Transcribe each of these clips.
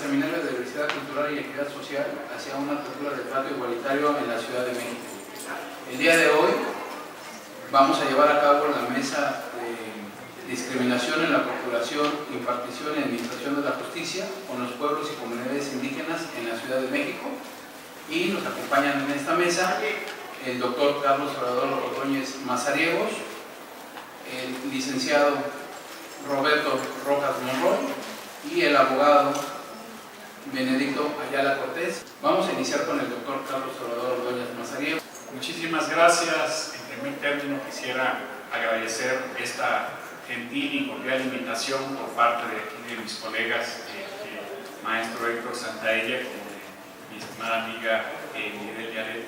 Seminario de Diversidad Cultural y Equidad Social hacia una cultura de trato igualitario en la Ciudad de México. El día de hoy vamos a llevar a cabo la mesa de discriminación en la procuración, impartición y administración de la justicia con los pueblos y comunidades indígenas en la Ciudad de México, y nos acompañan en esta mesa el doctor Carlos Salvador Ordóñez Mazariegos, el licenciado Roberto Rojas Monroy y el abogado Benedicto Ayala Cortés. Vamos a iniciar con el doctor Carlos Salvador Ordóñez Mazariegos. Muchísimas gracias. En primer término quisiera agradecer esta gentil y cordial invitación por parte de mis colegas, el maestro Héctor Santaella, mi estimada amiga Miguel Yaret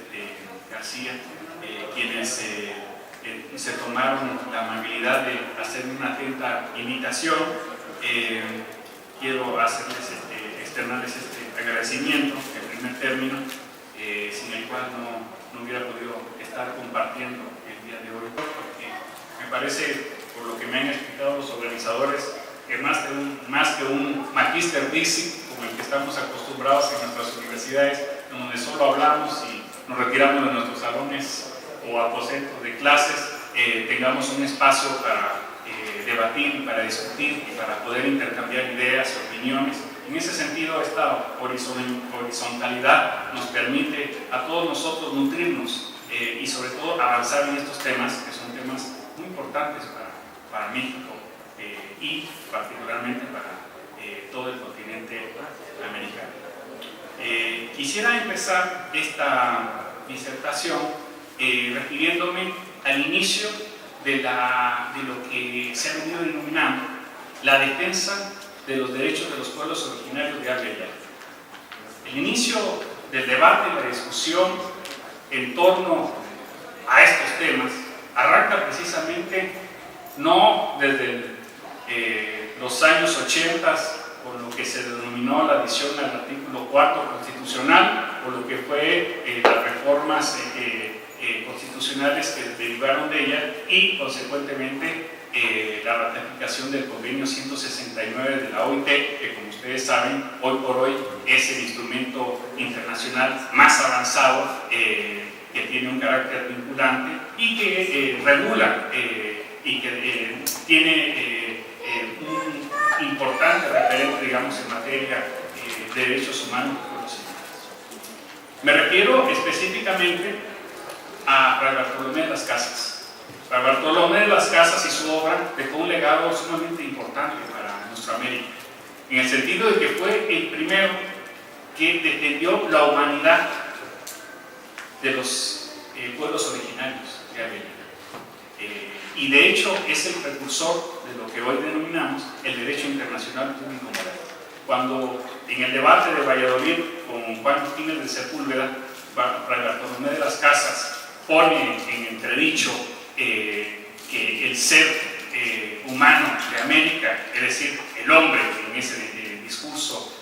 García, quienes se tomaron la amabilidad de hacer una atenta invitación. Quiero externarles este agradecimiento en primer término, sin el cual no hubiera podido estar compartiendo el día de hoy, porque me parece, por lo que me han explicado los organizadores, que más que un Magister Dixit, como el que estamos acostumbrados en nuestras universidades, donde solo hablamos y nos retiramos de nuestros salones o aposentos de clases, tengamos un espacio para debatir, para discutir y para poder intercambiar ideas y opiniones. En ese sentido, esta horizontalidad nos permite a todos nosotros nutrirnos y sobre todo avanzar en estos temas, que son temas muy importantes para México y particularmente para todo el continente americano. Quisiera empezar esta disertación refiriéndome al inicio de lo que se ha venido denominando la defensa de los derechos de los pueblos originarios de habla hispana. El inicio del debate y la discusión en torno a estos temas arranca precisamente no desde los años 80, con lo que se denominó la adición al artículo 4 constitucional, o lo que fue las reformas constitucionales que derivaron de ella, y consecuentemente la ratificación del convenio 169 de la OIT, que como ustedes saben, hoy por hoy es el instrumento internacional más avanzado que tiene un carácter vinculante y que regula y que tiene un importante referente, digamos, en materia de derechos humanos de pueblos indígenas. Me refiero específicamente a Fray Bartolomé de las Casas. Fray Bartolomé de las Casas y su obra dejó un legado sumamente importante para nuestra América, en el sentido de que fue el primero que defendió la humanidad de los pueblos originarios de América. Y de hecho es el precursor de lo que hoy denominamos el derecho internacional público moral. Cuando en el debate de Valladolid con Juan Martínez de Sepúlveda, Fray Bartolomé de las Casas pone en entredicho que el ser humano de América, es decir, el hombre en ese discurso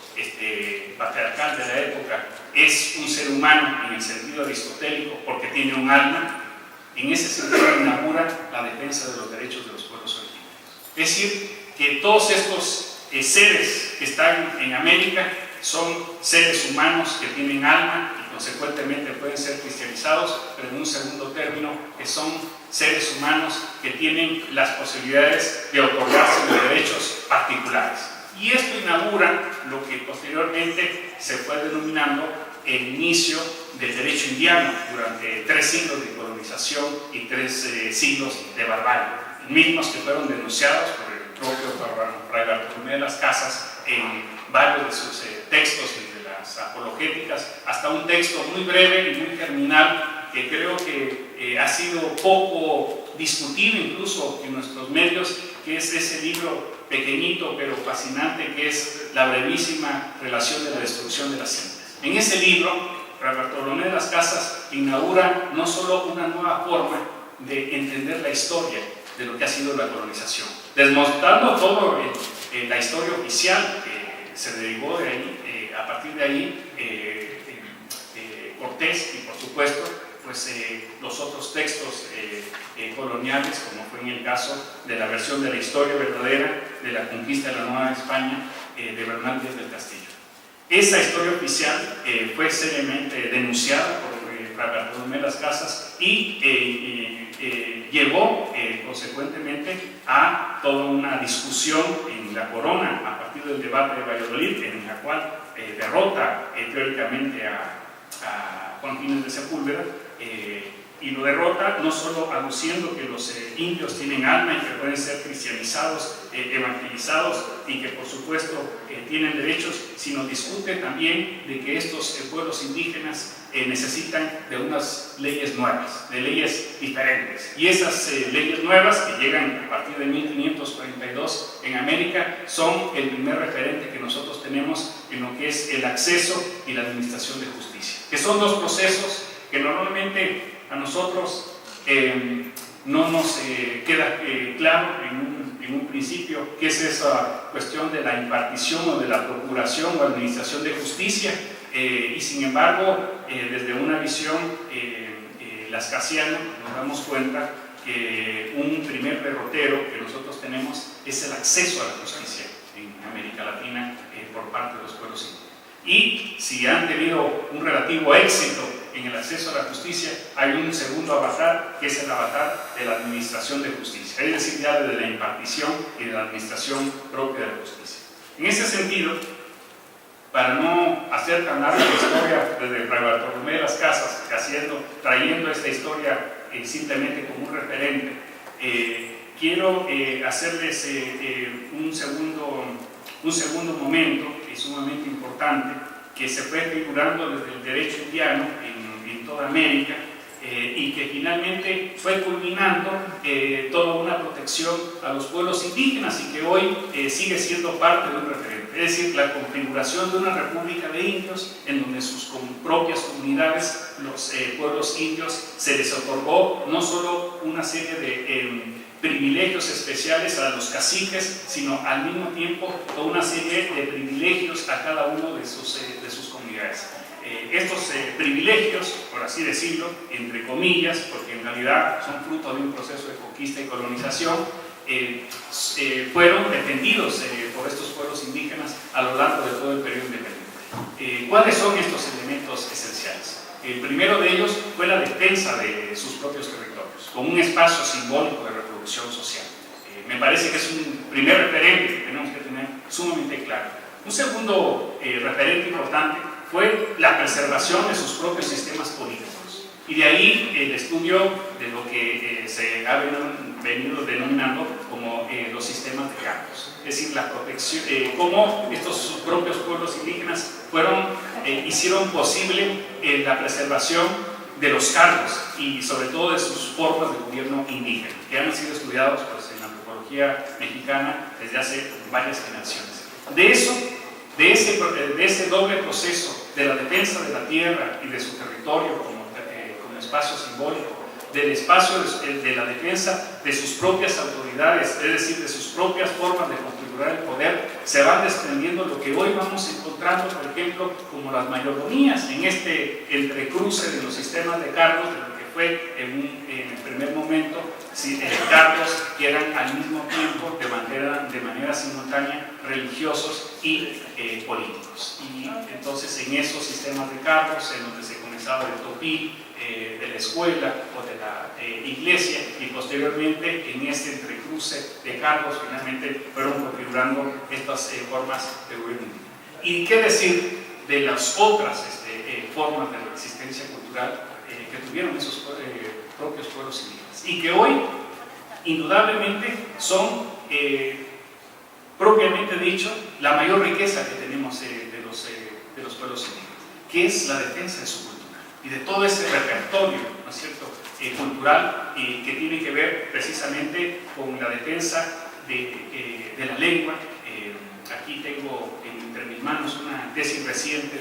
patriarcal de la época, es un ser humano en el sentido aristotélico porque tiene un alma. En ese sentido inaugura la defensa de los derechos de los pueblos originarios. Es decir, que todos estos seres que están en América son seres humanos que tienen alma y consecuentemente pueden ser cristianizados, pero en un segundo término, que son seres humanos que tienen las posibilidades de otorgarse de derechos particulares. Y esto inaugura lo que posteriormente se fue denominando el inicio del derecho indiano durante 3 siglos de colonización y 3 siglos de barbarie, mismos que fueron denunciados por el propio Fray Bartolomé de las Casas en varios de sus textos, desde las apologéticas hasta un texto muy breve y muy terminal que creo que ha sido poco discutido incluso en nuestros medios, que es ese libro pequeñito pero fascinante que es La brevísima relación de la destrucción de las gentes. En ese libro, Fray Bartolomé de las Casas inaugura no solo una nueva forma de entender la historia de lo que ha sido la colonización, desmontando todo la historia oficial que se derivó de ahí, a partir de ahí Cortés y por supuesto pues, los otros textos coloniales, como fue en el caso de la versión de la historia verdadera de la conquista de la Nueva España de Bernal Díaz del Castillo. Esa historia oficial fue seriamente denunciada por Fray Bartolomé Las Casas y llevó consecuentemente a toda una discusión en la corona a partir del debate de Valladolid, en la cual derrota teóricamente a Juan Gines de Sepúlveda, y lo derrota no solo aduciendo que los indios tienen alma y que pueden ser cristianizados, evangelizados y que por supuesto tienen derechos, sino discute también de que estos pueblos indígenas necesitan de unas leyes nuevas, de leyes diferentes. Y esas leyes nuevas que llegan a partir de 1542 en América son el primer referente que nosotros tenemos en lo que es el acceso y la administración de justicia, que son dos procesos que normalmente a nosotros no nos queda claro en un principio qué es esa cuestión de la impartición o de la procuración o administración de justicia, y sin embargo desde una visión lascasiana nos damos cuenta que un primer derrotero que nosotros tenemos es el acceso a la justicia en América Latina por parte de los pueblos indígenas. Y si han tenido un relativo éxito en el acceso a la justicia, hay un segundo avatar, que es el avatar de la administración de justicia, es decir, ya de la impartición y de la administración propia de la justicia. En ese sentido, para no hacer tan larga la historia desde Fray Bartolomé de Las Casas, trayendo esta historia simplemente como un referente, quiero hacerles un segundo momento que es sumamente importante, que se fue figurando desde el derecho indiano en toda América, y que finalmente fue culminando toda una protección a los pueblos indígenas y que hoy sigue siendo parte de un referente, es decir, la configuración de una república de indios en donde sus propias comunidades, los pueblos indios, se les otorgó no solo una serie de privilegios especiales a los caciques, sino al mismo tiempo toda una serie de privilegios a cada uno de sus comunidades. Estos privilegios, por así decirlo, entre comillas, porque en realidad son fruto de un proceso de conquista y colonización, fueron defendidos por estos pueblos indígenas a lo largo de todo el periodo independiente. ¿Cuáles son estos elementos esenciales? El primero de ellos fue la defensa de sus propios territorios, como un espacio simbólico de reproducción social. Me parece que es un primer referente que tenemos que tener sumamente claro. Un segundo referente importante fue la preservación de sus propios sistemas políticos. Y de ahí el estudio de lo que se ha venido denominando como los sistemas de cargos. Es decir, la protección, cómo estos propios pueblos indígenas hicieron posible la preservación de los cargos y sobre todo de sus formas de gobierno indígena, que han sido estudiados pues, en la antropología mexicana desde hace varias generaciones. De ese doble proceso de la defensa de la tierra y de su territorio como espacio simbólico, del espacio de la defensa de sus propias autoridades, es decir, de sus propias formas de configurar el poder, se van desprendiendo lo que hoy vamos encontrando, por ejemplo, como las mayordomías, en este entrecruce de los sistemas de cargos, de lo que fue en el primer momento cargos que eran al mismo tiempo, de manera simultánea, religiosos y políticos. Y entonces en esos sistemas de cargos, en donde se comenzaba del topí, de la escuela o de la iglesia, y posteriormente en este entrecruce de cargos finalmente fueron configurando estas formas de gobierno. ¿Y qué decir de las otras formas de resistencia cultural que tuvieron esos propios pueblos indígenas y que hoy indudablemente son propiamente dicho la mayor riqueza que tenemos de los pueblos indígenas, que es la defensa de su cultura y de todo ese repertorio, ¿no es cierto?, cultural que tiene que ver precisamente con la defensa de la lengua. Aquí tengo entre mis manos una tesis reciente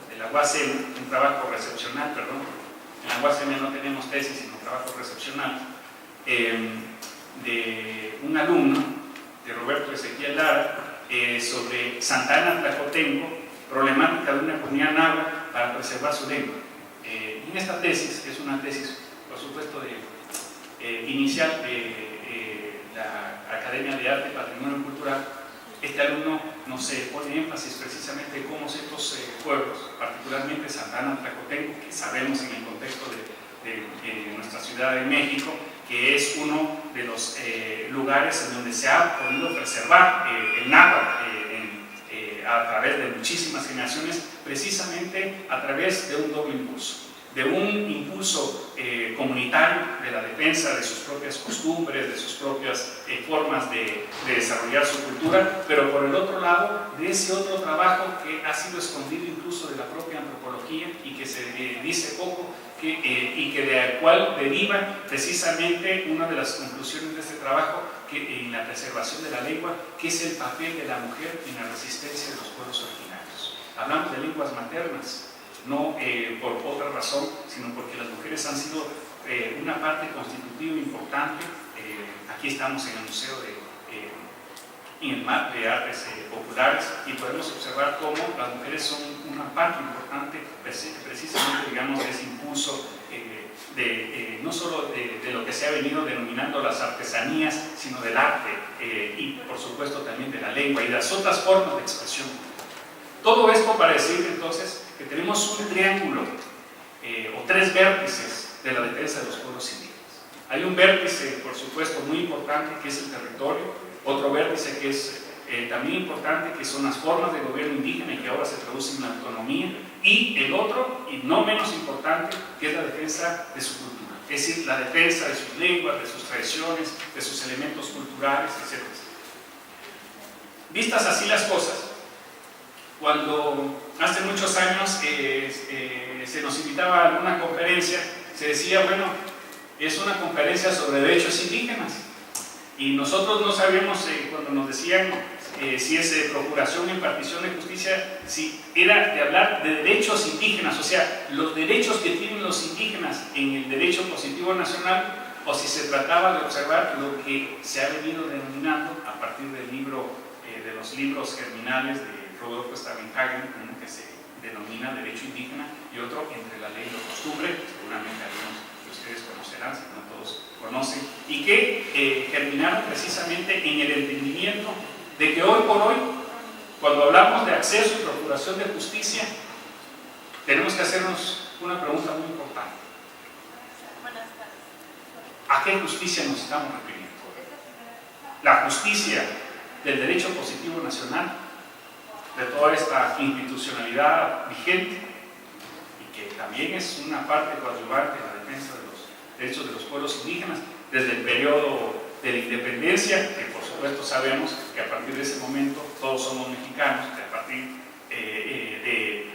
de la UASM, un trabajo recepcional, perdón. En la UASM no tenemos tesis, sino trabajo recepcional, de un alumno, de Roberto Ezequiel Lara, sobre Santa Ana Tlacotenco, problemática de una comunidad náhuatl para preservar su lengua. En esta tesis, que es una tesis, por supuesto, inicial de la Academia de Arte y Patrimonio Cultural, este alumno nos pone énfasis precisamente en cómo estos pueblos, particularmente Santana Tlacotenco, que sabemos en el contexto de nuestra Ciudad de México, que es uno de los lugares en donde se ha podido preservar el náhuatl a través de muchísimas generaciones, precisamente a través de un doble impulso. De un impulso comunitario de la defensa de sus propias costumbres, de sus propias formas de desarrollar su cultura, pero por el otro lado, de ese otro trabajo que ha sido escondido incluso de la propia antropología y que se dice poco, y que de cual deriva precisamente una de las conclusiones de este trabajo, que en la preservación de la lengua, que es el papel de la mujer en la resistencia de los pueblos originarios. Hablamos de lenguas maternas, no por otra razón, sino porque las mujeres han sido una parte constitutiva importante. Aquí estamos en el Museo en el MAP de Artes Populares, y podemos observar cómo las mujeres son una parte importante precisamente, digamos, de ese impulso no solo de lo que se ha venido denominando las artesanías, sino del arte y por supuesto también de la lengua y de las otras formas de expresión. Todo esto para decir entonces que tenemos un triángulo o tres vértices de la defensa de los pueblos indígenas. Hay un vértice, por supuesto, muy importante, que es el territorio; otro vértice que es también importante, que son las formas de gobierno indígena y que ahora se traducen en la autonomía; y el otro, y no menos importante, que es la defensa de su cultura, es decir, la defensa de sus lenguas, de sus tradiciones, de sus elementos culturales, etc. Vistas así las cosas, cuando hace muchos años se nos invitaba a alguna conferencia, se decía, bueno, es una conferencia sobre derechos indígenas, y nosotros no sabíamos, cuando nos decían si es procuración e impartición de justicia, si era de hablar de derechos indígenas, o sea, los derechos que tienen los indígenas en el derecho positivo nacional, o si se trataba de observar lo que se ha venido denominando a partir del libro, de los libros germinales de Rodolfo Stavenhagen, uno que se denomina derecho indígena y otro entre la ley y la costumbre, seguramente algunos de ustedes conocerán, si no todos conocen, y que germinaron precisamente en el entendimiento de que hoy por hoy, cuando hablamos de acceso y procuración de justicia, tenemos que hacernos una pregunta muy importante. ¿A qué justicia nos estamos refiriendo? ¿La justicia del derecho positivo nacional, de toda esta institucionalidad vigente, y que también es una parte coadyuvante de la defensa de los derechos de los pueblos indígenas desde el periodo de la independencia, que por supuesto sabemos que a partir de ese momento todos somos mexicanos, que a partir de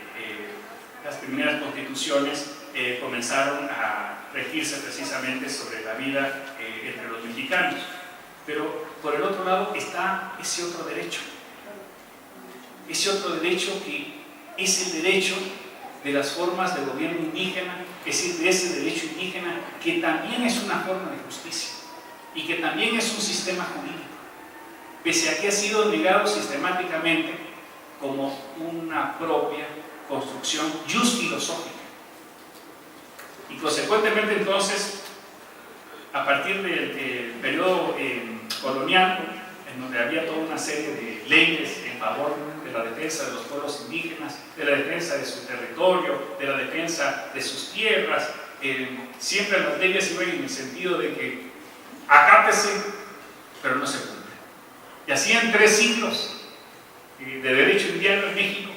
las primeras constituciones comenzaron a regirse precisamente sobre la vida entre los mexicanos? Pero por el otro lado está ese otro derecho que es el derecho de las formas de gobierno indígena, es decir, de ese derecho indígena que también es una forma de justicia y que también es un sistema jurídico, pese a que ha sido negado sistemáticamente como una propia construcción filosófica. Y consecuentemente entonces, a partir del periodo colonial, en donde había toda una serie de leyes en favor de la defensa de los pueblos indígenas, de la defensa de su territorio, de la defensa de sus tierras, siempre las leyes iban en el sentido de que acátese, pero no se cumple. Y así en 3 siglos de derecho indígena en México,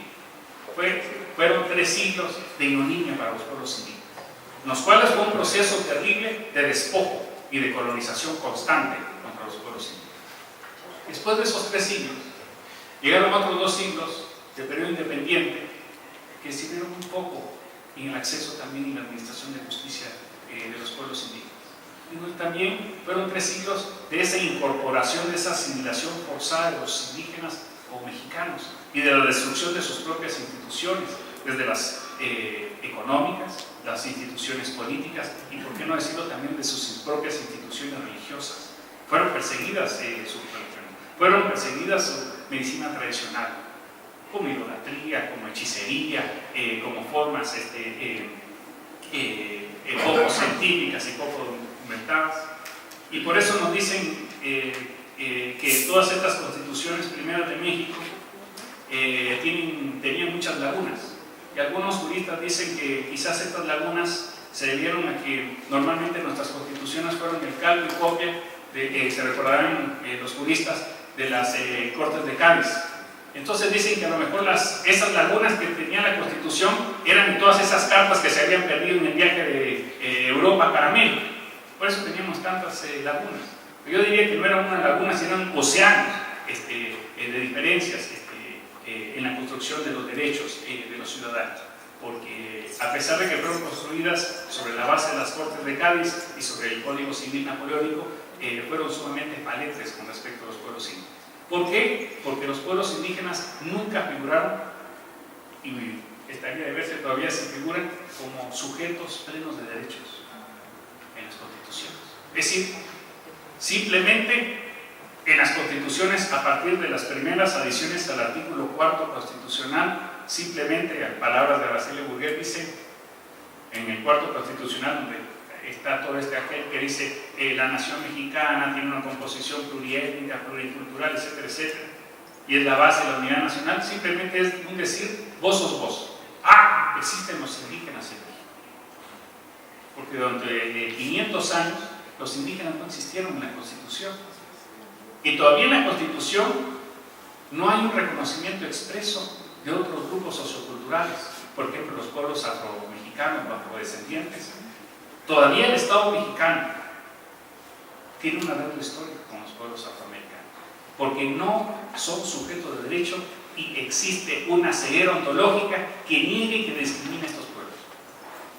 fueron 3 siglos de ignominia para los pueblos indígenas, en los cuales fue un proceso terrible de despojo y de colonización constante contra los pueblos indígenas. Después de esos 3 siglos, llegaron otros 2 siglos de periodo independiente que sirvieron un poco en el acceso también y la administración de justicia de los pueblos indígenas. Y también fueron 3 siglos de esa incorporación, de esa asimilación forzada de los indígenas como mexicanos y de la destrucción de sus propias instituciones, desde las económicas, las instituciones políticas y, por qué no decirlo, también de sus propias instituciones religiosas. Fueron perseguidas su religión, fueron perseguidas su medicina tradicional, como idolatría, como hechicería, como formas poco científicas y poco documentadas. Y por eso nos dicen que todas estas constituciones primeras de México tenían muchas lagunas. Y algunos juristas dicen que quizás estas lagunas se debieron a que normalmente nuestras constituciones fueron el calco y copia, se recordarán los juristas, de las Cortes de Cádiz. Entonces dicen que a lo mejor esas lagunas que tenía la Constitución eran todas esas cartas que se habían perdido en el viaje de Europa para América. Por eso teníamos tantas lagunas. Yo diría que no eran unas lagunas, sino océanos de diferencias en la construcción de los derechos de los ciudadanos. Porque a pesar de que fueron construidas sobre la base de las Cortes de Cádiz y sobre el Código Civil Napoleónico, fueron sumamente faletes con respecto a los pueblos indígenas. ¿Por qué? Porque los pueblos indígenas nunca figuraron, y estaría de verse todavía si figuran, como sujetos plenos de derechos en las constituciones. Es decir, simplemente en las constituciones, a partir de las primeras adiciones al artículo 4 constitucional, simplemente, a palabras de Araceli Burguet, dice, en el 4 constitucional, donde está todo aquel que dice la nación mexicana tiene una composición pluriétnica, pluricultural, etcétera, etcétera, y es la base de la unidad nacional, simplemente es un decir, vos sos vos. Ah, existen los indígenas en México. Porque durante 500 años los indígenas no existieron en la Constitución. Y todavía en la Constitución no hay un reconocimiento expreso de otros grupos socioculturales, por ejemplo los pueblos afromexicanos o afrodescendientes. Todavía el Estado mexicano tiene una deuda histórica con los pueblos afroamericanos, porque no son sujetos de derecho y existe una ceguera ontológica que niegue y que discrimina a estos pueblos.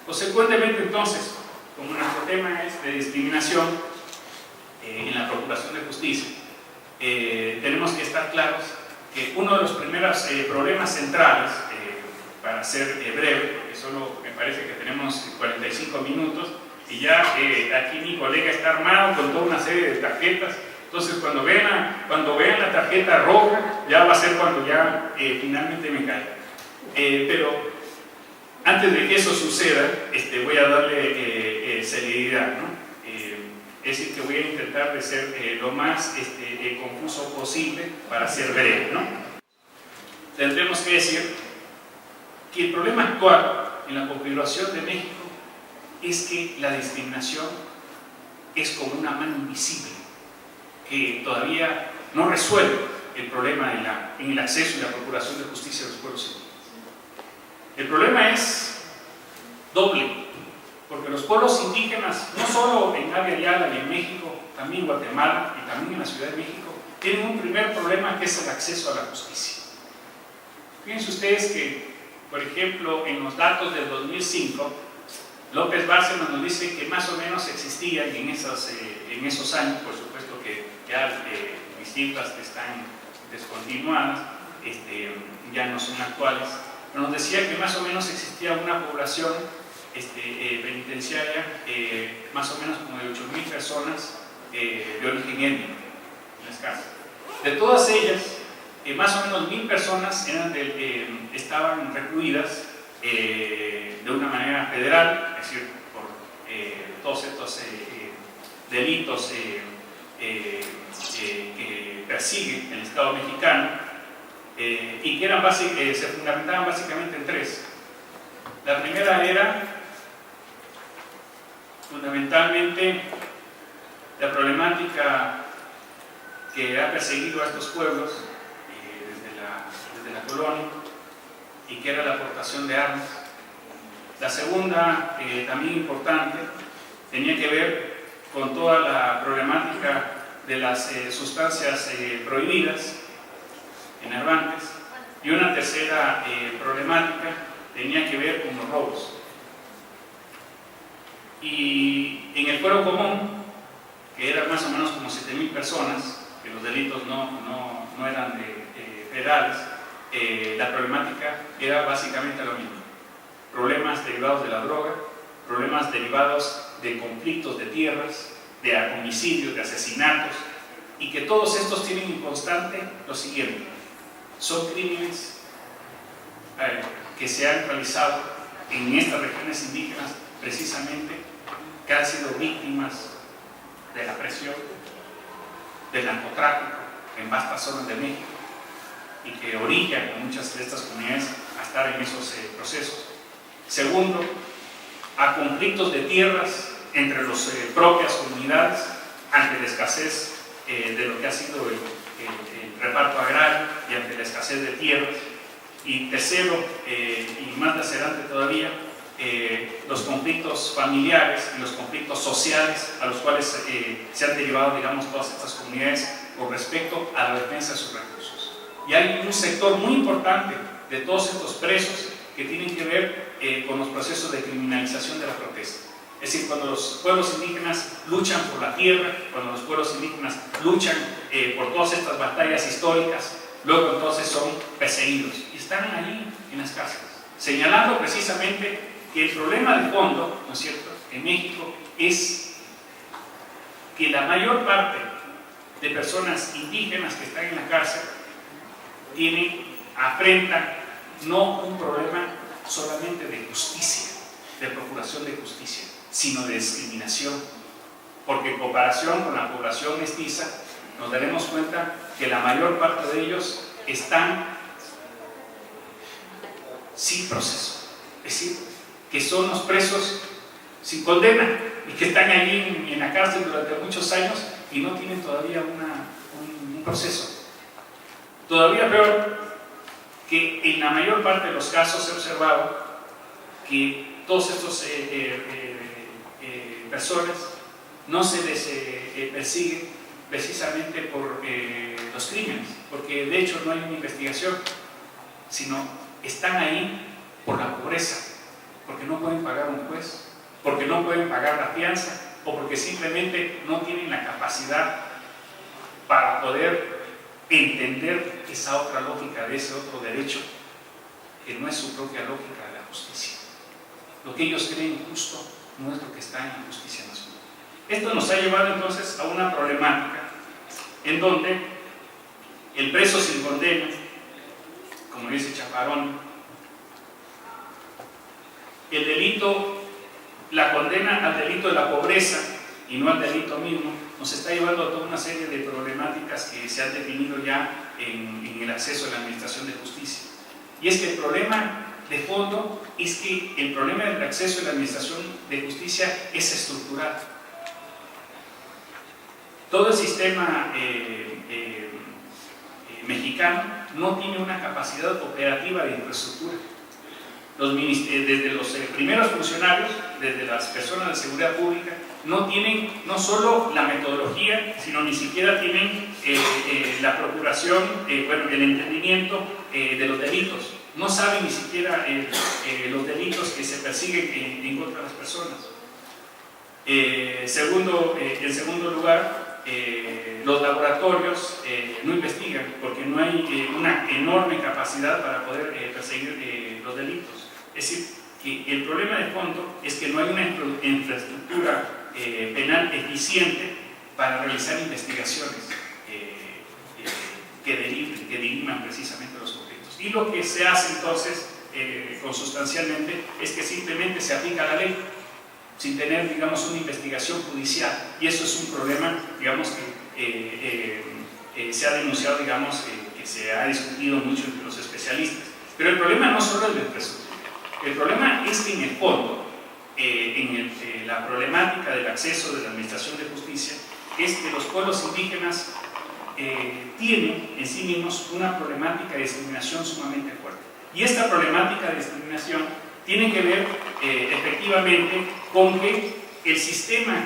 Consecuentemente, entonces, como nuestro tema es de discriminación en la procuración de justicia, tenemos que estar claros que uno de los primeros problemas centrales, para ser breve, porque solo me parece que tenemos 45 minutos, y ya aquí mi colega está armado con toda una serie de tarjetas. Entonces cuando vean la tarjeta roja, ya va a ser cuando ya finalmente me caiga. Pero antes de que eso suceda, voy a darle celeridad, ¿no? Es decir, que voy a intentar de ser lo más confuso posible para ser breve, ¿no? Tendremos que decir que el problema actual en la configuración de México es que la discriminación es como una mano invisible que todavía no resuelve el problema en el acceso y la procuración de justicia de los pueblos indígenas. El problema es doble, porque los pueblos indígenas, no solo en Abya Yala y en México, también en Guatemala y también en la Ciudad de México, tienen un primer problema que es el acceso a la justicia. Fíjense ustedes que, por ejemplo, en los datos del 2005, López Bárcenas nos dice que más o menos existían en esos años, por supuesto que ya mis cifras que están descontinuadas, ya no son actuales, pero nos decía que más o menos existía una población penitenciaria, más o menos como de 8,000 personas de origen étnico en las cárceles. De todas ellas, más o menos 1,000 personas estaban recluidas de una manera federal, es decir, por todos estos delitos que persigue el Estado mexicano, y que se fundamentaban básicamente en tres. La primera era fundamentalmente la problemática que ha perseguido a estos pueblos desde la colonia, y que era la aportación de armas. La segunda, también importante, tenía que ver con toda la problemática de las sustancias prohibidas, enervantes, y una tercera problemática tenía que ver con los robos. Y en el fuero común, que eran más o menos como 7,000 personas, que los delitos no eran federales, la problemática era básicamente lo mismo: problemas derivados de la droga, problemas derivados de conflictos de tierras, de homicidios, de asesinatos, y que todos estos tienen en constante lo siguiente: son crímenes que se han realizado en estas regiones indígenas, precisamente, que han sido víctimas de la presión, del narcotráfico en vastas zonas de México y que orillan a muchas de estas comunidades a estar en esos procesos. Segundo, a conflictos de tierras entre las propias comunidades ante la escasez de lo que ha sido el reparto agrario y ante la escasez de tierras. Y tercero, y más lacerante todavía, los conflictos familiares y los conflictos sociales a los cuales se han derivado, digamos, todas estas comunidades con respecto a la defensa de sus recursos. Y hay un sector muy importante de todos estos presos que tienen que ver con los procesos de criminalización de la protesta. Es decir, cuando los pueblos indígenas luchan por la tierra, cuando los pueblos indígenas luchan por todas estas batallas históricas, luego entonces son perseguidos y están ahí en las cárceles, señalando precisamente que el problema de fondo, ¿no es cierto?, en México es que la mayor parte de personas indígenas que están en la cárcel afrentan no un problema solamente de justicia, de procuración de justicia, sino de discriminación, porque en comparación con la población mestiza nos daremos cuenta que la mayor parte de ellos están sin proceso, es decir, que son los presos sin condena y que están allí en la cárcel durante muchos años y no tienen todavía un proceso. Todavía peor, que en la mayor parte de los casos he observado que todos estos personas no se les persiguen precisamente por los crímenes, porque de hecho no hay una investigación, sino están ahí por la pobreza, porque no pueden pagar un juez, porque no pueden pagar la fianza o porque simplemente no tienen la capacidad para poder entender esa otra lógica de ese otro derecho que no es su propia lógica de la justicia. Lo que ellos creen justo no es lo que está en la justicia nacional. Esto nos ha llevado entonces a una problemática en donde el preso sin condena, como dice Chaparón, el delito, la condena al delito de la pobreza y no al delito mismo, nos está llevando a toda una serie de problemáticas que se han definido ya en el acceso a la administración de justicia. Y es que el problema de fondo es que el problema del acceso a la administración de justicia es estructural. Todo el sistema mexicano no tiene una capacidad operativa de infraestructura. Desde los primeros funcionarios, desde las personas de seguridad pública, no tienen no solo la metodología, sino ni siquiera tienen la procuración, el entendimiento de los delitos. No saben ni siquiera los delitos que se persiguen en contra de las personas. En segundo lugar, los laboratorios no investigan porque no hay una enorme capacidad para poder perseguir los delitos. Es decir, que el problema de fondo es que no hay una infraestructura penal eficiente para realizar investigaciones que diriman precisamente los conflictos. Y lo que se hace entonces, consustancialmente, es que simplemente se aplica la ley sin tener, digamos, una investigación judicial, y eso es un problema, digamos, que se ha denunciado, digamos, que se ha discutido mucho entre los especialistas. Pero el problema no solo es la infraestructura, el problema es que en el fondo, la problemática del acceso de la administración de justicia es que los pueblos indígenas tienen en sí mismos una problemática de discriminación sumamente fuerte. Y esta problemática de discriminación tiene que ver efectivamente con que el sistema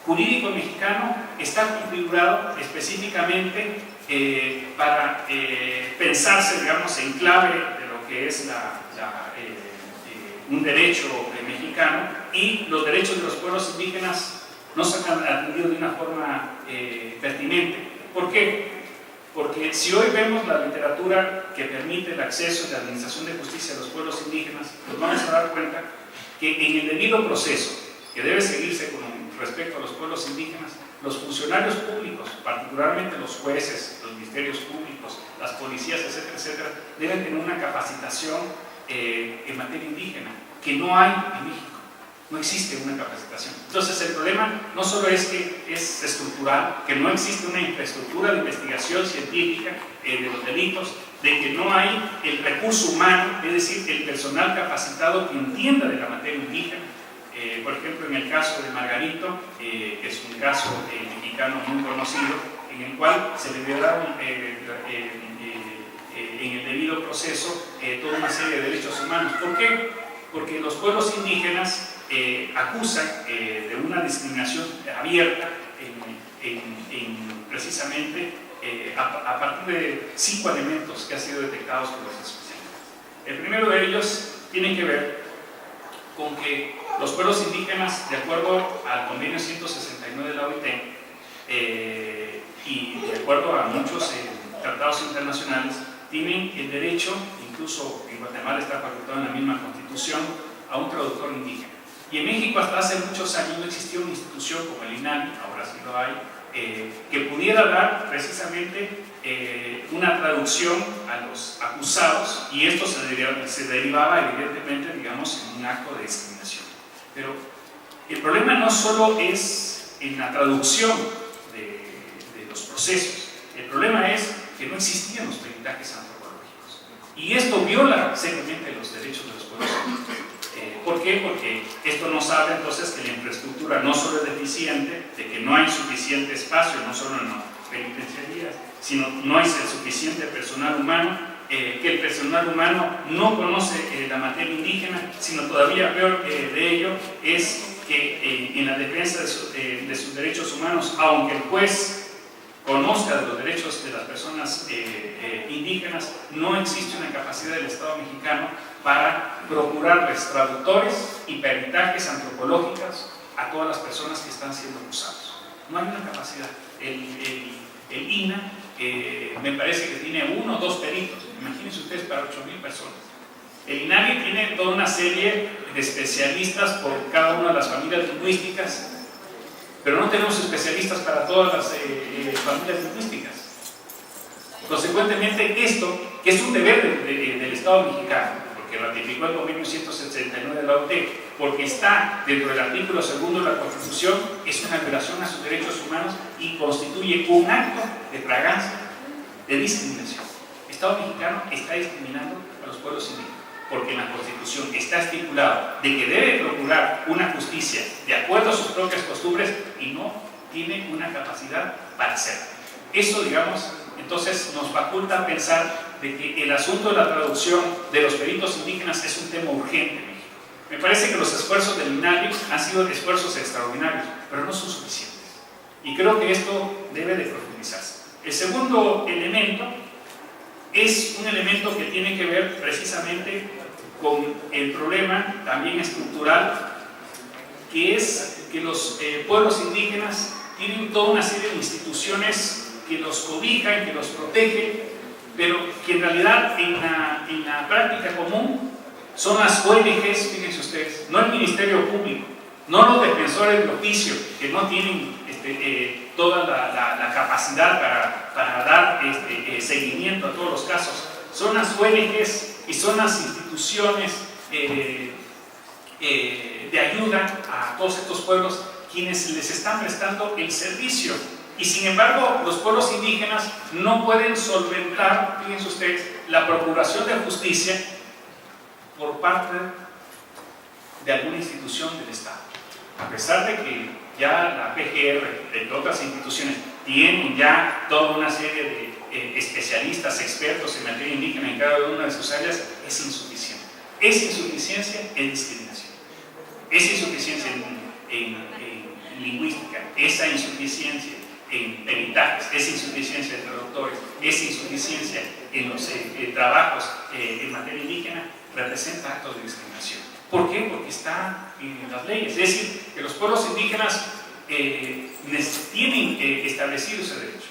jurídico mexicano está configurado específicamente para pensarse, digamos, en clave de lo que es un derecho mexicano, y los derechos de los pueblos indígenas no se han atendido de una forma pertinente. ¿Por qué? Porque si hoy vemos la literatura que permite el acceso de la administración de justicia a los pueblos indígenas, nos vamos a dar cuenta que en el debido proceso que debe seguirse con respecto a los pueblos indígenas, los funcionarios públicos, particularmente los jueces, los ministerios públicos, las policías, etcétera, etcétera, deben tener una capacitación en materia indígena, que no hay en México. no existe una capacitación. Entonces el problema no solo es que es estructural, que no existe una infraestructura de investigación científica de los delitos, de que no hay el recurso humano, es decir, el personal capacitado que entienda de la materia indígena. Por ejemplo, en el caso de Margarito, que es un caso mexicano muy conocido, en el cual se le dieron en el debido proceso toda una serie de derechos humanos. ¿Por qué? Porque los pueblos indígenas acusan de una discriminación abierta precisamente a partir de 5 elementos que han sido detectados por los especialistas. El primero de ellos tiene que ver con que los pueblos indígenas, de acuerdo al convenio 169 de la OIT y de acuerdo a muchos tratados internacionales, tienen el derecho, incluso en Guatemala está facultado en la misma constitución, a un traductor indígena. Y en México hasta hace muchos años no existía una institución como el INAMI, ahora sí lo hay, que pudiera dar precisamente una traducción a los acusados, y esto se derivaba evidentemente, digamos, en un acto de discriminación. Pero el problema no solo es en la traducción de los procesos, el problema es que no existían los peritajes antropológicos, y esto viola seriamente los derechos de los pueblos indígenas. ¿Por qué? Porque esto nos habla entonces que la infraestructura no solo es deficiente, de que no hay suficiente espacio, no solo en las penitenciarías, sino no hay suficiente personal humano, que el personal humano no conoce la materia indígena, sino todavía peor de ello es que en la defensa de sus derechos humanos, aunque el juez conozca de los derechos de las personas indígenas, no existe una capacidad del Estado mexicano para procurarles traductores y peritajes antropológicos a todas las personas que están siendo acusados. No hay una capacidad. El INA me parece que tiene 1 o 2 peritos, imagínense ustedes, para 8,000 personas. El INAVI tiene toda una serie de especialistas por cada una de las familias lingüísticas, pero no tenemos especialistas para todas las familias lingüísticas. Consecuentemente, esto, que es un deber del Estado mexicano, porque ratificó el convenio 169 de la OIT, porque está dentro del artículo 2 de la Constitución, es una violación a sus derechos humanos y constituye un acto de fragancia, de discriminación. El Estado mexicano está discriminando a los pueblos indígenas, porque en la Constitución está estipulado de que debe procurar una justicia de acuerdo a sus propias costumbres y no tiene una capacidad para hacerlo. Eso, digamos, entonces nos faculta pensar de que el asunto de la traducción de los peritos indígenas es un tema urgente en México. Me parece que los esfuerzos del INAVI han sido esfuerzos extraordinarios, pero no son suficientes. Y creo que esto debe de profundizarse. El segundo elemento es un elemento que tiene que ver precisamente con el problema también estructural, que es que los pueblos indígenas tienen toda una serie de instituciones que los cobijan, que los protegen, pero que en realidad en la práctica común son las ONGs, fíjense ustedes, no el Ministerio Público, no los defensores del oficio, que no tienen toda la capacidad para dar seguimiento a todos los casos. Son las ONGs y son las instituciones de ayuda a todos estos pueblos quienes les están prestando el servicio. Y sin embargo, los pueblos indígenas no pueden solventar, fíjense ustedes, la procuración de justicia por parte de alguna institución del Estado. A pesar de que ya la PGR, entre otras instituciones, tienen ya toda una serie de especialistas, expertos en materia indígena en cada una de sus áreas, es insuficiente. Esa insuficiencia es discriminación. Esa insuficiencia en lingüística, esa insuficiencia en peritajes, esa insuficiencia en traductores, esa insuficiencia en los trabajos en materia indígena, representa actos de discriminación. ¿Por qué? Porque está en las leyes. Es decir, que los pueblos indígenas tienen establecido ese derecho.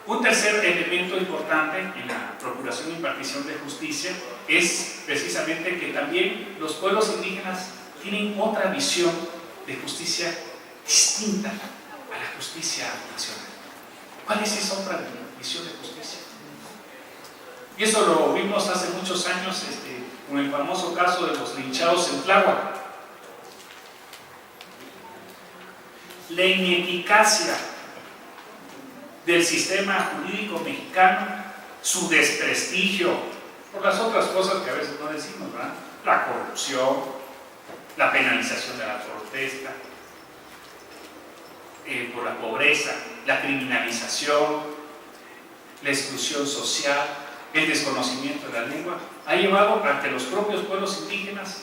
Un tercer elemento importante en la procuración e impartición de justicia es precisamente que también los pueblos indígenas tienen otra visión de justicia distinta a la justicia nacional. ¿Cuál es esa otra visión de justicia? Y eso lo vimos hace muchos años con el famoso caso de los linchados en Tláhuac. la ineficacia del sistema jurídico mexicano, su desprestigio, por las otras cosas que a veces no decimos, ¿verdad? La corrupción, la penalización de la protesta, por la pobreza, la criminalización, la exclusión social, el desconocimiento de la lengua, ha llevado a que los propios pueblos indígenas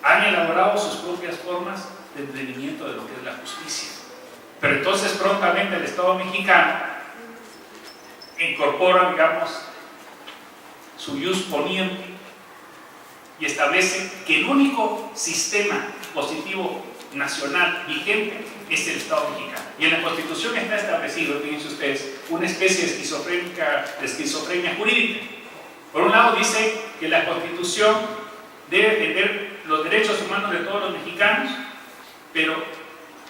han elaborado sus propias formas de entendimiento de lo que es la justicia. Pero entonces prontamente el Estado mexicano incorpora, digamos, su ius poniente y establece que el único sistema positivo nacional vigente es el Estado mexicano. Y en la Constitución está establecido, fíjense ustedes, una especie de esquizofrenia jurídica. Por un lado dice que la Constitución debe defender los derechos humanos de todos los mexicanos, pero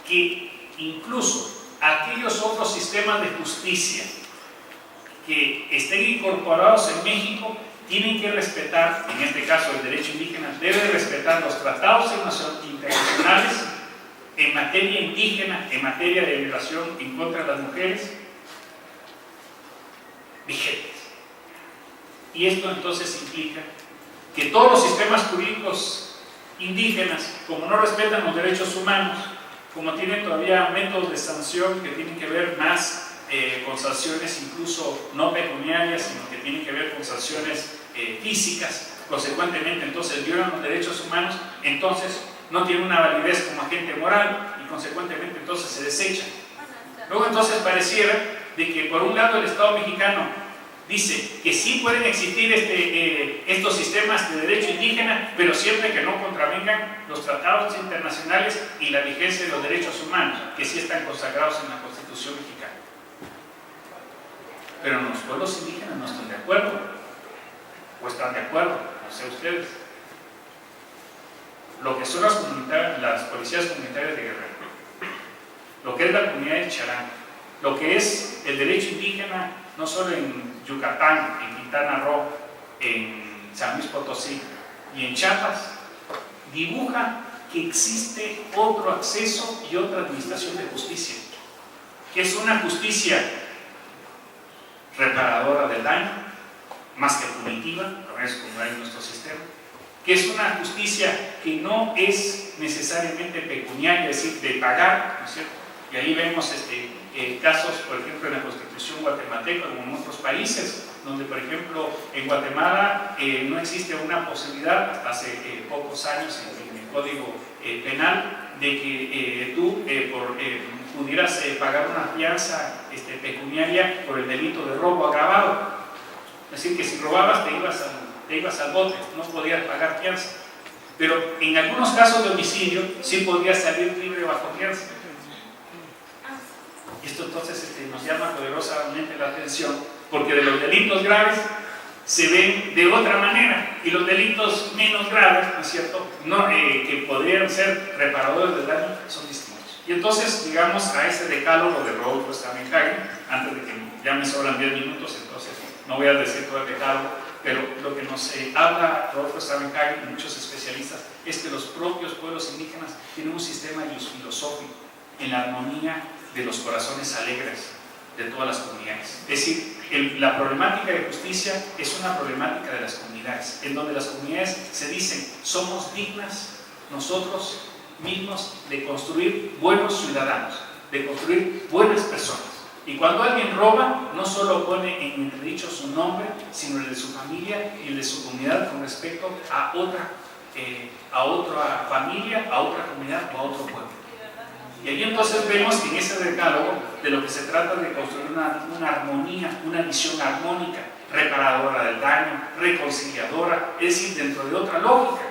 que incluso aquellos otros sistemas de justicia que estén incorporados en México tienen que respetar, en este caso el derecho indígena, debe respetar los tratados internacionales en materia indígena, en materia de violación en contra de las mujeres, vigentes. Y esto entonces implica que todos los sistemas jurídicos indígenas, como no respetan los derechos humanos, como tienen todavía métodos de sanción que tienen que ver más con sanciones incluso no pecuniarias, sino que tienen que ver con sanciones físicas, consecuentemente entonces violan los derechos humanos, entonces no tienen una validez como agente moral y consecuentemente entonces se desechan. Luego entonces pareciera de que por un lado el Estado mexicano dice que sí pueden existir estos sistemas de derecho indígena, pero siempre que no contravengan los tratados internacionales y la vigencia de los derechos humanos, que sí están consagrados en la Constitución mexicana. Pero los pueblos indígenas no están de acuerdo, o están de acuerdo, no sé ustedes. Lo que son las policías comunitarias de Guerrero, lo que es la comunidad de Charán, lo que es el derecho indígena, no solo en Yucatán, en Quintana Roo, en San Luis Potosí y en Chiapas, dibuja que existe otro acceso y otra administración de justicia, que es una justicia reparadora del daño, más que punitiva, no es como hay en nuestro sistema, que es una justicia que no es necesariamente pecuniaria, es decir, de pagar, ¿no es cierto? Y ahí vemos casos, por ejemplo, en la Constitución guatemalteca, como en otros países, donde, por ejemplo, en Guatemala no existe una posibilidad, hasta hace pocos años en el Código Penal, de que tú pudieras pagar una fianza pecuniaria por el delito de robo agravado. Es decir, que si robabas te ibas al bote, no podías pagar fianza. Pero en algunos casos de homicidio sí podías salir libre bajo fianza. Y esto entonces nos llama poderosamente la atención, porque de los delitos graves se ven de otra manera, y los delitos menos graves, ¿no es cierto?, que podrían ser reparadores del daño, son distintos. Y entonces, digamos, a ese decálogo de Rodolfo Stamenhagen, antes de que ya me sobran 10 minutos, entonces no voy a decir todo el decálogo, pero lo que nos habla Rodolfo Stamenhagen y muchos especialistas es que los propios pueblos indígenas tienen un sistema filosófico en la armonía de los corazones alegres de todas las comunidades. Es decir, la problemática de justicia es una problemática de las comunidades, en donde las comunidades se dicen, somos dignas nosotros mismos de construir buenos ciudadanos, de construir buenas personas. Y cuando alguien roba, no solo pone en entredicho su nombre, sino el de su familia y el de su comunidad con respecto a otra familia, a otra comunidad o a otro pueblo. Y ahí entonces vemos que en ese decálogo de lo que se trata de construir una armonía, una visión armónica, reparadora del daño, reconciliadora, es decir, dentro de otra lógica.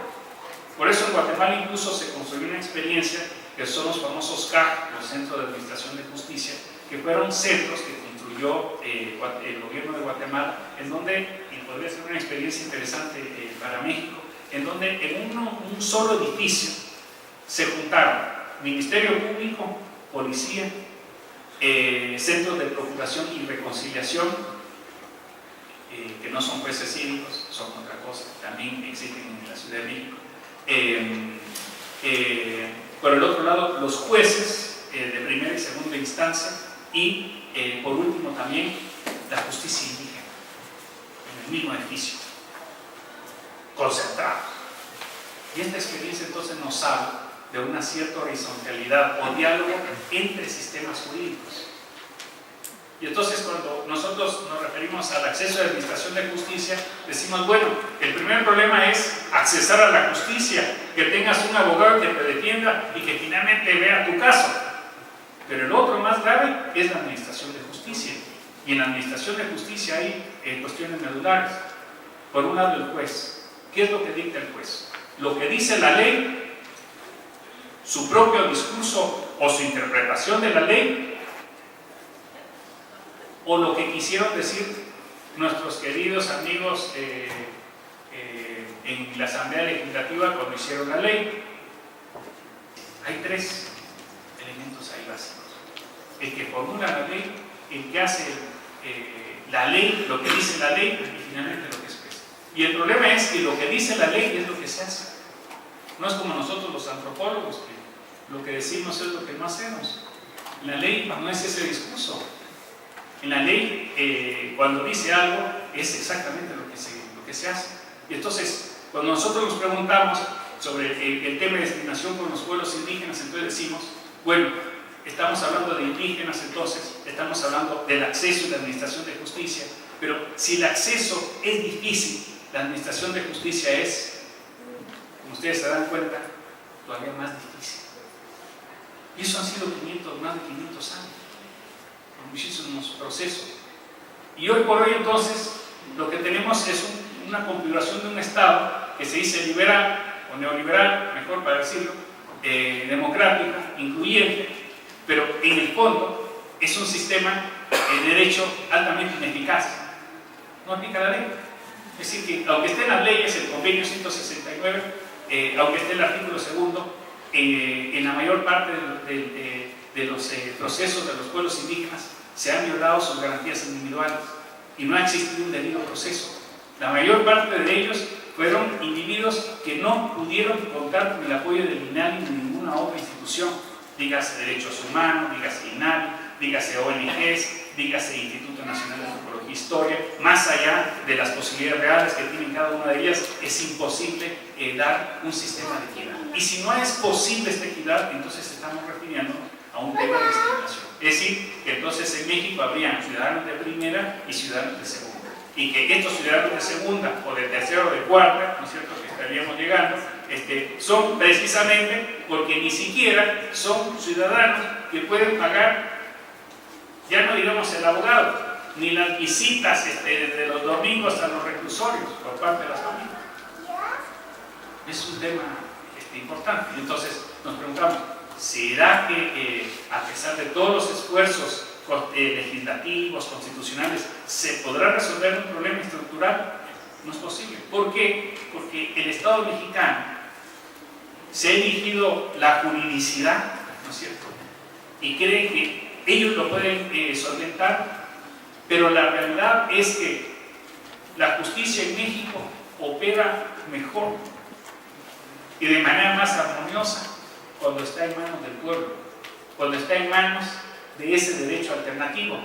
Por eso en Guatemala incluso se construyó una experiencia que son los famosos CAJ, los Centros de Administración de Justicia, que fueron centros que construyó el gobierno de Guatemala, en donde, y podría ser una experiencia interesante para México, en donde en un solo edificio se juntaron Ministerio Público, Policía, Centros de Procuración y Reconciliación, que no son jueces cívicos, son otra cosa, también existen en la Ciudad de México. Por el otro lado, los jueces de primera y segunda instancia, y por último también la justicia indígena, en el mismo edificio, concentrado. Y esta experiencia entonces nos habla de una cierta horizontalidad o diálogo entre sistemas jurídicos. Y entonces cuando nosotros nos referimos al acceso a la administración de justicia, decimos, bueno, el primer problema es accesar a la justicia, que tengas un abogado que te defienda y que finalmente vea tu caso. Pero el otro más grave es la administración de justicia. Y en la administración de justicia hay cuestiones medulares. Por un lado, el juez. ¿Qué es lo que dicta el juez? Lo que dice la ley, su propio discurso o su interpretación de la ley, o lo que quisieron decir nuestros queridos amigos en la Asamblea Legislativa cuando hicieron la ley. Hay tres elementos ahí básicos: el que formula la ley, el que hace la ley, lo que dice la ley, y finalmente lo que expresa. Y el problema es que lo que dice la ley es lo que se hace. No es como nosotros los antropólogos, que lo que decimos es lo que no hacemos. La ley no es ese discurso. En la ley, cuando dice algo, es exactamente lo que se hace. Y entonces, cuando nosotros nos preguntamos sobre el tema de discriminación con los pueblos indígenas, entonces decimos, bueno, estamos hablando de indígenas, entonces estamos hablando del acceso y la administración de justicia, pero si el acceso es difícil, la administración de justicia es, como ustedes se dan cuenta, todavía más difícil. Y eso han sido más de 500 años, muchísimos procesos. Y hoy por hoy entonces lo que tenemos es una configuración de un Estado que se dice liberal o neoliberal, mejor para decirlo, democrática, incluyente, pero en el fondo es un sistema de derecho altamente ineficaz. No aplica la ley. Es decir, que aunque esté en las leyes, el convenio 169, aunque esté el artículo 2, en la mayor parte de los procesos de los pueblos indígenas se han violado sus garantías individuales y no ha existido un debido proceso. La mayor parte de ellos fueron individuos que no pudieron contar con el apoyo del INALI ni de ninguna otra institución, dígase Derechos Humanos, dígase INALI, dígase ONGs, dígase Instituto Nacional de Antropología e Historia. Más allá de las posibilidades reales que tienen cada una de ellas, es imposible dar un sistema de equidad. Y si no es posible esta equidad, entonces estamos refiriendo a un tema de discriminación. Es decir, que entonces en México habrían ciudadanos de primera y ciudadanos de segunda. Y que estos ciudadanos de segunda, o de tercera o de cuarta, ¿no es cierto?, que estaríamos llegando, son precisamente porque ni siquiera son ciudadanos que pueden pagar, ya no digamos el abogado, ni las visitas de los domingos a los reclusorios por parte de las familias. Es un tema importante. Y entonces nos preguntamos, ¿será que a pesar de todos los esfuerzos legislativos, constitucionales, se podrá resolver un problema estructural? No es posible. ¿Por qué? Porque el Estado mexicano se ha erigido la juridicidad, ¿no es cierto?, y cree que ellos lo pueden solventar, pero la realidad es que la justicia en México opera mejor y de manera más armoniosa cuando está en manos del pueblo, cuando está en manos de ese derecho alternativo,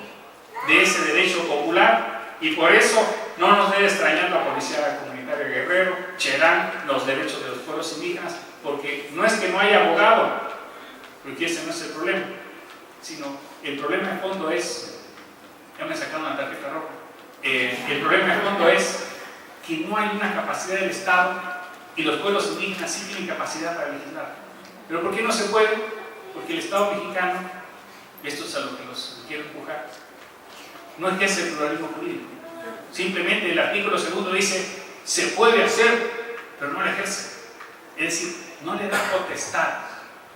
de ese derecho popular. Y por eso no nos debe extrañar la Policía Comunitaria Guerrero, Cherán, los derechos de los pueblos indígenas, porque no es que no haya abogado, porque ese no es el problema, sino el problema de fondo es, ya me sacaron la tarjeta roja, el problema de fondo es que no hay una capacidad del Estado, y los pueblos indígenas sí tienen capacidad para legislar. ¿Pero por qué no se puede? Porque el Estado mexicano, esto es a lo que los quiero empujar, no ejerce el pluralismo jurídico. Simplemente el artículo 2 dice, se puede hacer, pero no lo ejerce. Es decir, no le da potestad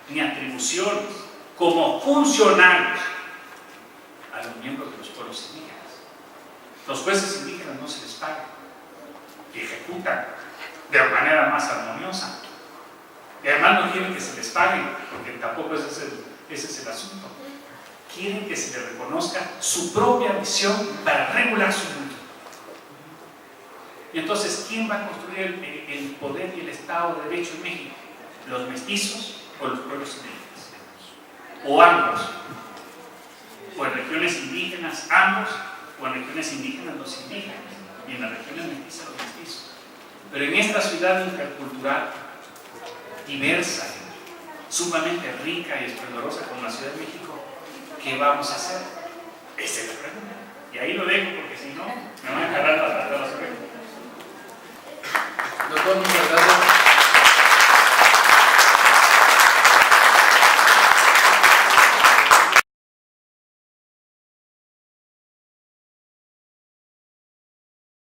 ni atribuciones como funcionarios a los miembros de los pueblos indígenas. Los jueces indígenas no se les pagan, ejecutan de manera más armoniosa. Y además no quieren que se les pague, porque tampoco ese es el asunto. Quieren que se les reconozca su propia visión para regular su mundo. Y entonces, ¿quién va a construir el poder y el Estado de Derecho en México? ¿Los mestizos o los pueblos indígenas? o ambos, o en regiones indígenas ambos, o en regiones indígenas los indígenas, y en las regiones mestizas los mestizos. Pero en esta ciudad intercultural, diversa, sumamente rica y esplendorosa como la Ciudad de México, ¿qué vamos a hacer? Esa es la pregunta. Y ahí lo dejo porque si no, me van a jalar las orejas. Doctor,